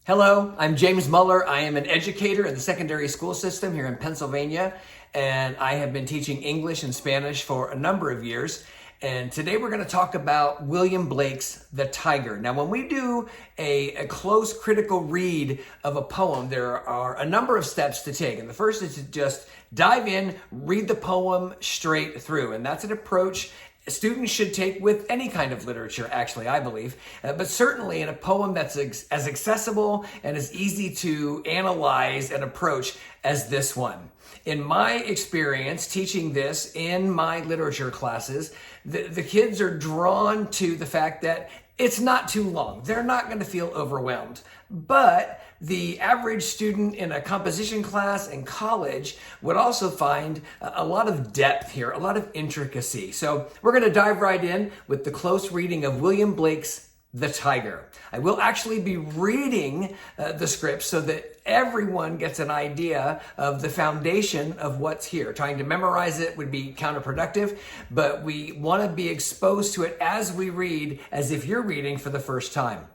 Hello, I'm James Muller. I am an educator in the secondary school system here in Pennsylvania, and I have been teaching English and Spanish for a number of years. And today we're going to talk about William Blake's The Tyger. Now, when we do a close critical read of a poem, there are a number of steps to take. And the first is to just dive in, read the poem straight through. And that's an approach students should take with any kind of literature, actually, I believe, but certainly in a poem that's as accessible and as easy to analyze and approach as this one. In my experience teaching this in my literature classes, the kids are drawn to the fact that it's not too long. They're not going to feel overwhelmed. But the average student in a composition class in college would also find a lot of depth here, a lot of intricacy. So we're going to dive right in with the close reading of William Blake's The Tyger. I will actually be reading the script so that everyone gets an idea of the foundation of what's here. Trying to memorize it would be counterproductive, but we want to be exposed to it as we read, as if you're reading for the first time.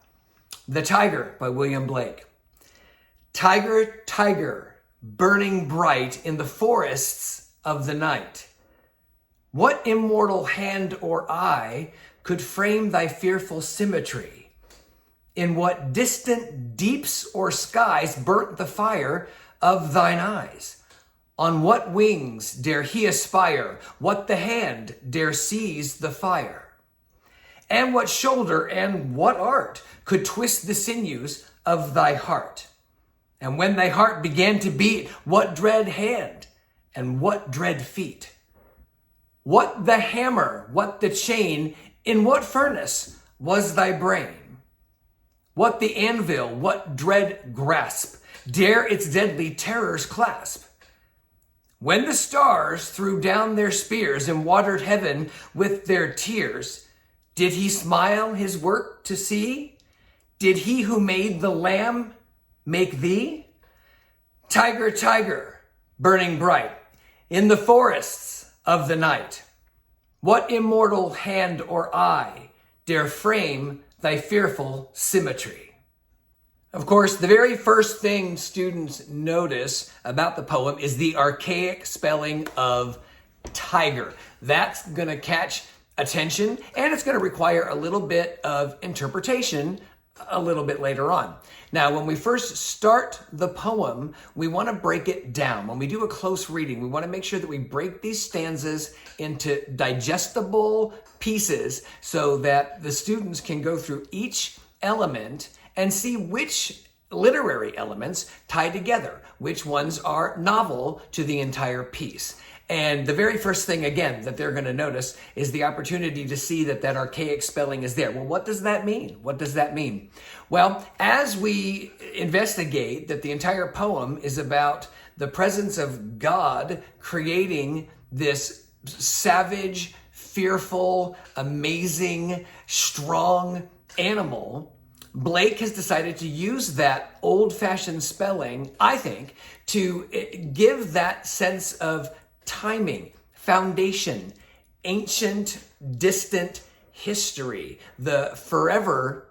The Tyger by William Blake. Tyger, Tyger, burning bright in the forests of the night. What immortal hand or eye could frame thy fearful symmetry? In what distant deeps or skies burnt the fire of thine eyes? On what wings dare he aspire? What the hand dare seize the fire? And what shoulder and what art could twist the sinews of thy heart? And when thy heart began to beat, what dread hand and what dread feet? What the hammer, what the chain, in what furnace was thy brain? What the anvil, what dread grasp, dare its deadly terrors clasp? When the stars threw down their spears and watered heaven with their tears, did he smile his work to see? Did he who made the lamb make thee? Tyger, Tyger, burning bright in the forests of the night. What immortal hand or eye dare frame thy fearful symmetry? Of course, the very first thing students notice about the poem is the archaic spelling of Tyger. That's going to catch attention, and it's going to require a little bit of interpretation a little bit later on. Now, when we first start the poem, we want to break it down. When we do a close reading, we want to make sure that we break these stanzas into digestible pieces so that the students can go through each element and see which literary elements tie together, which ones are novel to the entire piece. And the very first thing, again, that they're going to notice is the opportunity to see that archaic spelling is there. Well, what does that mean? What does that mean? Well, as we investigate that the entire poem is about the presence of God creating this savage, fearful, amazing, strong animal, Blake has decided to use that old-fashioned spelling, I think, to give that sense of timing, foundation, ancient, distant history, the forever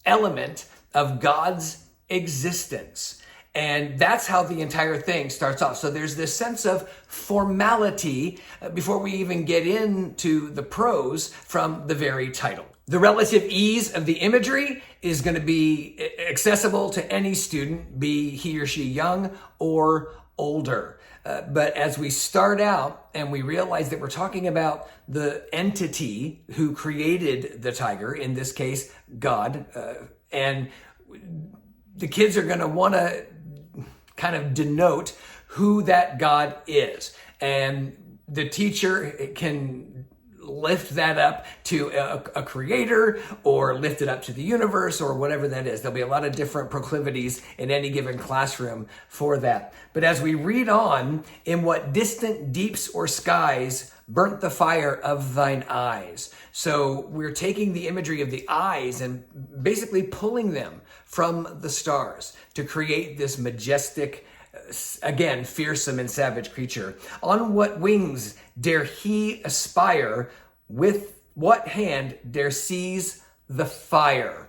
element of God's existence. And that's how the entire thing starts off. So there's this sense of formality before we even get into the prose from the very title. The relative ease of the imagery is going to be accessible to any student, be he or she young or older. But as we start out and we realize that we're talking about the entity who created the Tyger, in this case, God, and the kids are going to want to kind of denote who that God is. And the teacher can lift that up to a creator or lift it up to the universe or whatever that is. There'll be a lot of different proclivities in any given classroom for that. But as we read on, in what distant deeps or skies burnt the fire of thine eyes. So we're taking the imagery of the eyes and basically pulling them from the stars to create this majestic, again, fearsome and savage creature. On what wings dare he aspire? With what hand dare seize the fire?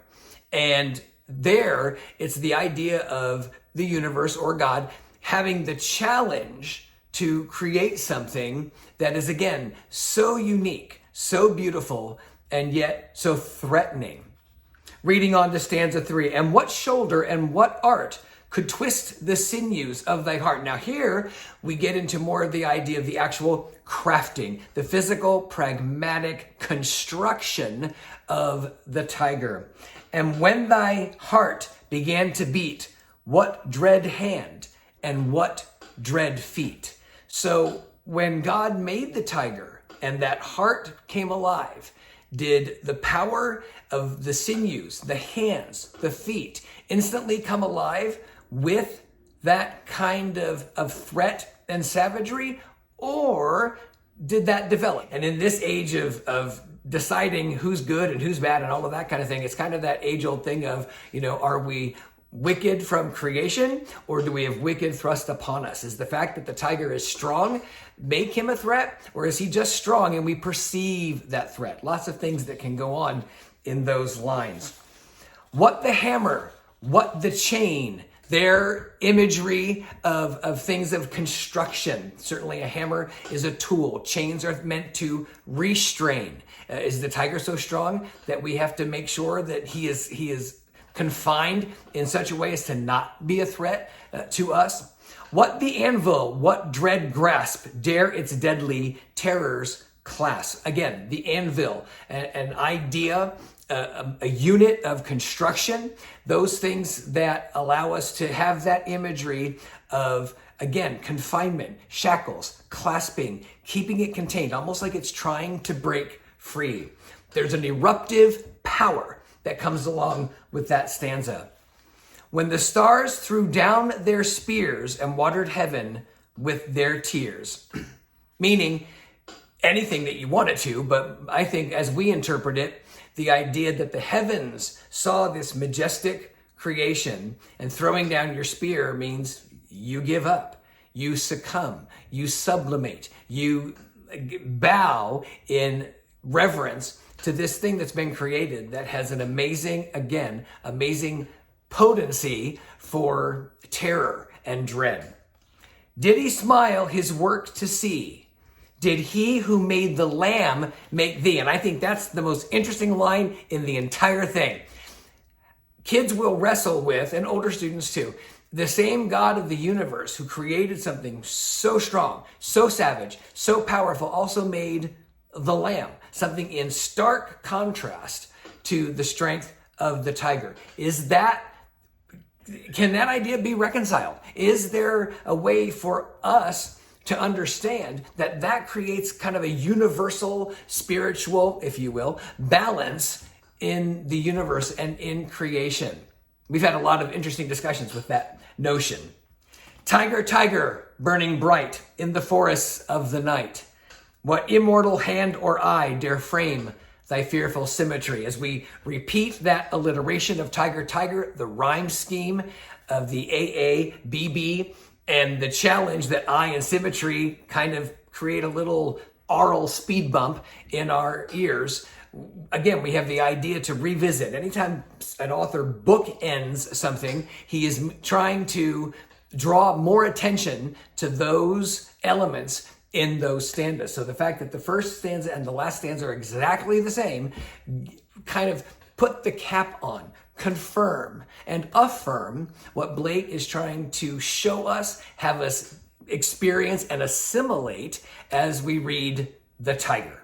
And there, it's the idea of the universe or God having the challenge to create something that is, again, so unique, so beautiful, and yet so threatening. Reading on to stanza 3, and what shoulder and what art could twist the sinews of thy heart. Now here we get into more of the idea of the actual crafting, the physical, pragmatic construction of the tiger. And when thy heart began to beat, what dread hand and what dread feet. So when God made the tiger and that heart came alive, did the power of the sinews, the hands, the feet instantly come alive with that kind of threat and savagery? Or did that develop? And in this age of deciding who's good and who's bad and all of that kind of thing, it's kind of that age-old thing of, are we wicked from creation, or do we have wicked thrust upon us? Is the fact that the tiger is strong make him a threat, or is he just strong and we perceive that threat? Lots of things that can go on in those lines. What the hammer, what the chain, their imagery of things of construction. Certainly a hammer is a tool. Chains are meant to restrain. Is the tiger so strong that we have to make sure that he is confined in such a way as to not be a threat to us? What the anvil, what dread grasp, dare its deadly terrors clasp? Again, the anvil, an idea, a unit of construction, those things that allow us to have that imagery of, again, confinement, shackles, clasping, keeping it contained, almost like it's trying to break free. There's an eruptive power that comes along with that stanza. When the stars threw down their spears and watered heaven with their tears. Meaning anything that you wanted to, but I think as we interpret it, the idea that the heavens saw this majestic creation, and throwing down your spear means you give up, you succumb, you sublimate, you bow in reverence to this thing that's been created that has an amazing potency for terror and dread. Did he smile his work to see? Did he who made the lamb make thee? And I think that's the most interesting line in the entire thing. Kids will wrestle with, and older students too, the same God of the universe who created something so strong, so savage, so powerful, also made the lamb, something in stark contrast to the strength of the tiger. Can that idea be reconciled? Is there a way for us to understand that creates kind of a universal spiritual, if you will, balance in the universe and in creation? We've had a lot of interesting discussions with that notion. Tiger, tiger, burning bright in the forests of the night. What immortal hand or eye dare frame thy fearful symmetry? As we repeat that alliteration of tiger, tiger, the rhyme scheme of the AABB, and the challenge that eye and symmetry kind of create a little aural speed bump in our ears. Again, we have the idea to revisit. Anytime an author bookends something, he is trying to draw more attention to those elements in those stanzas. So the fact that the first stanza and the last stanza are exactly the same kind of put the cap on, confirm and affirm what Blake is trying to show us, have us experience and assimilate as we read The Tyger.